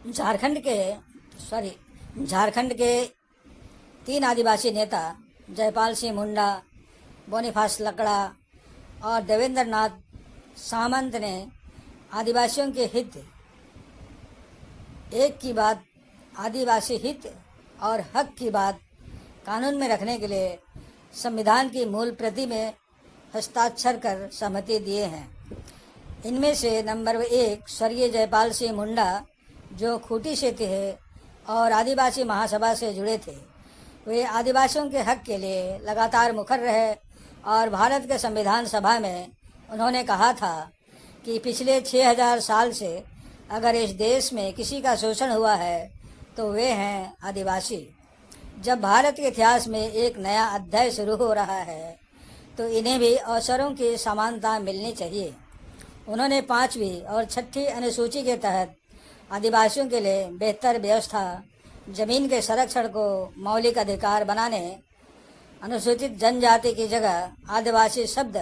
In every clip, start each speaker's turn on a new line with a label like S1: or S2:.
S1: झारखंड के सॉरी झारखंड के 3 आदिवासी नेता जयपाल सिंह मुंडा, बोनीफास लकड़ा और देवेंद्र नाथ सामंत ने आदिवासियों के हित एक की बात आदिवासी हित और हक की बात कानून में रखने के लिए संविधान की मूल प्रति में हस्ताक्षर कर सहमति दिए हैं। इनमें से नंबर 1 स्वर्गीय जयपाल सिंह मुंडा, जो खूंटी से थे और आदिवासी महासभा से जुड़े थे। वे आदिवासियों के हक के लिए लगातार मुखर रहे और भारत के संविधान सभा में उन्होंने कहा था कि पिछले 6000 साल से अगर इस देश में किसी का शोषण हुआ है तो वे हैं आदिवासी। जब भारत के इतिहास में एक नया अध्याय शुरू हो रहा है तो इन्हें भी अवसरों की समानता मिलनी चाहिए। उन्होंने 5वीं और 6ठी अनुसूची के तहत आदिवासियों के लिए बेहतर व्यवस्था, जमीन के संरक्षण को मौलिक अधिकार बनाने, अनुसूचित जनजाति की जगह आदिवासी शब्द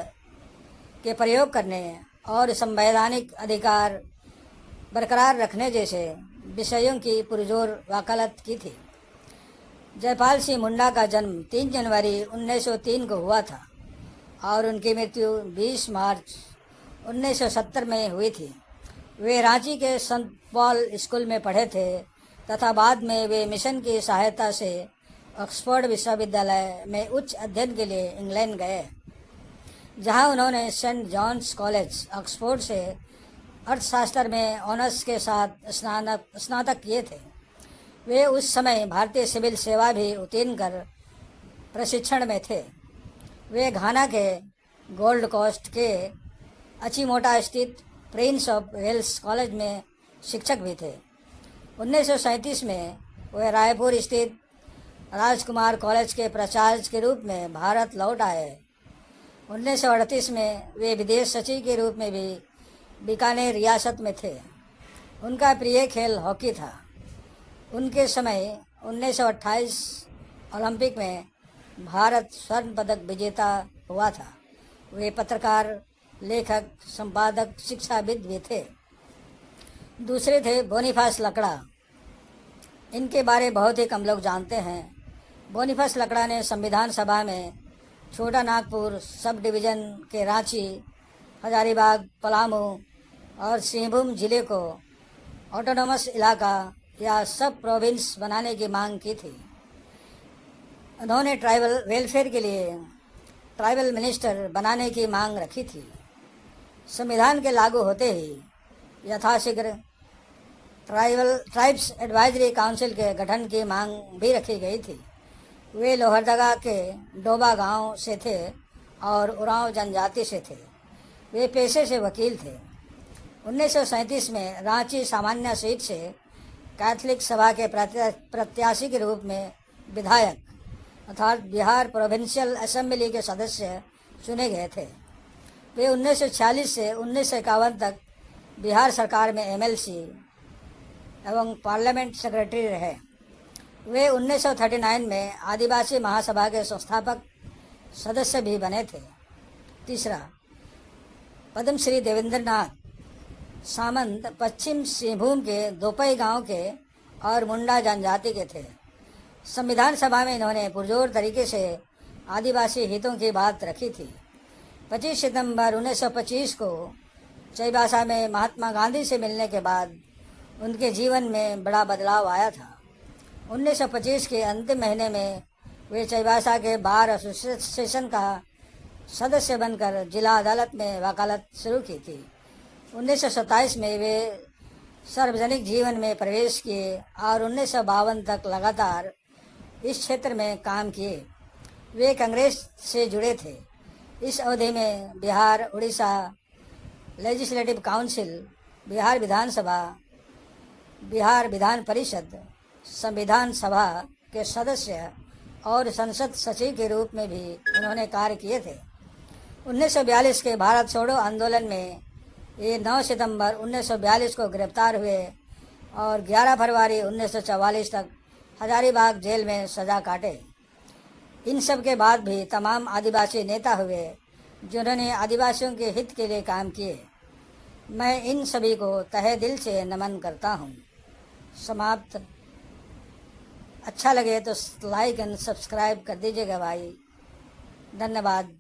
S1: के प्रयोग करने और संवैधानिक अधिकार बरकरार रखने जैसे विषयों की पुरजोर वकालत की थी। जयपाल सिंह मुंडा का जन्म 3 जनवरी 1903 को हुआ था और उनकी मृत्यु 20 मार्च 1970 में हुई थी। वे रांची के संत पॉल स्कूल में पढ़े थे तथा बाद में वे मिशन की सहायता से ऑक्सफोर्ड विश्वविद्यालय में उच्च अध्ययन के लिए इंग्लैंड गए, जहां उन्होंने सेंट जॉन्स कॉलेज ऑक्सफोर्ड से अर्थशास्त्र में ऑनर्स के साथ स्नातक किए थे। वे उस समय भारतीय सिविल सेवा भी उत्तीर्ण कर प्रशिक्षण में थे। वे घाना के गोल्ड कोस्ट के अचीमोटा स्थित प्रिंस ऑफ वेल्स कॉलेज में शिक्षक भी थे। 1937 में वे रायपुर स्थित राजकुमार कॉलेज के प्राचार्य के रूप में भारत लौट आए। 1938 में वे विदेश सचिव के रूप में भी बीकानेर रियासत में थे। उनका प्रिय खेल हॉकी था। उनके समय 1928 ओलंपिक में भारत स्वर्ण पदक विजेता हुआ था। वे पत्रकार, लेखक, संपादक, शिक्षाविद भी थे। दूसरे थे बोनीफास लकड़ा। इनके बारे बहुत ही कम लोग जानते हैं। बोनीफास लकड़ा ने संविधान सभा में छोटा नागपुर सब डिवीज़न के रांची, हजारीबाग, पलामू और सिंहभूम जिले को ऑटोनोमस इलाका या सब प्रोविंस बनाने की मांग की थी। उन्होंने ट्राइबल वेलफेयर के लिए ट्राइबल मिनिस्टर बनाने की मांग रखी थी। संविधान के लागू होते ही यथाशीघ्र ट्राइब्स एडवाइजरी काउंसिल के गठन की मांग भी रखी गई थी। वे लोहरदगा के डोबा गांव से थे और उरांव जनजाति से थे। वे पेशे से वकील थे। 1937 में रांची सामान्य सीट से कैथलिक सभा के प्रत्याशी के रूप में विधायक अर्थात बिहार प्रोविंशियल असेंबली के सदस्य चुने गए थे। वे 1946 से 1951 तक बिहार सरकार में एमएलसी एवं पार्लियामेंट सेक्रेटरी रहे। वे 1939 में आदिवासी महासभा के संस्थापक सदस्य भी बने थे। तीसरा, पद्मश्री देवेंद्र नाथ सामंत पश्चिम सिंहभूम के दोपई गांव के और मुंडा जनजाति के थे। संविधान सभा में इन्होंने पुरजोर तरीके से आदिवासी हितों की बात रखी थी। 25 सितंबर 1925 को चाईबासा में महात्मा गांधी से मिलने के बाद उनके जीवन में बड़ा बदलाव आया था। 1925 के अंतिम महीने में वे चाईबासा के बार एसोसिएशन का सदस्य बनकर जिला अदालत में वकालत शुरू की थी। 1927 में वे सार्वजनिक जीवन में प्रवेश किए और 1952 तक लगातार इस क्षेत्र में काम किए। वे कांग्रेस से जुड़े थे। इस अवधि में बिहार, उड़ीसा लेजिस्लेटिव काउंसिल, बिहार विधानसभा, बिहार विधान परिषद, संविधान सभा के सदस्य और संसद सचिव के रूप में भी उन्होंने कार्य किए थे। 1942 के भारत छोड़ो आंदोलन में ये 9 सितंबर 1942 को गिरफ्तार हुए और 11 फरवरी 1944 तक हजारीबाग जेल में सजा काटे। इन सब के बाद भी तमाम आदिवासी नेता हुए जिन्होंने आदिवासियों के हित के लिए काम किए। मैं इन सभी को तहे दिल से नमन करता हूँ। समाप्त। अच्छा लगे तो लाइक एंड सब्सक्राइब कर दीजिएगा भाई। धन्यवाद।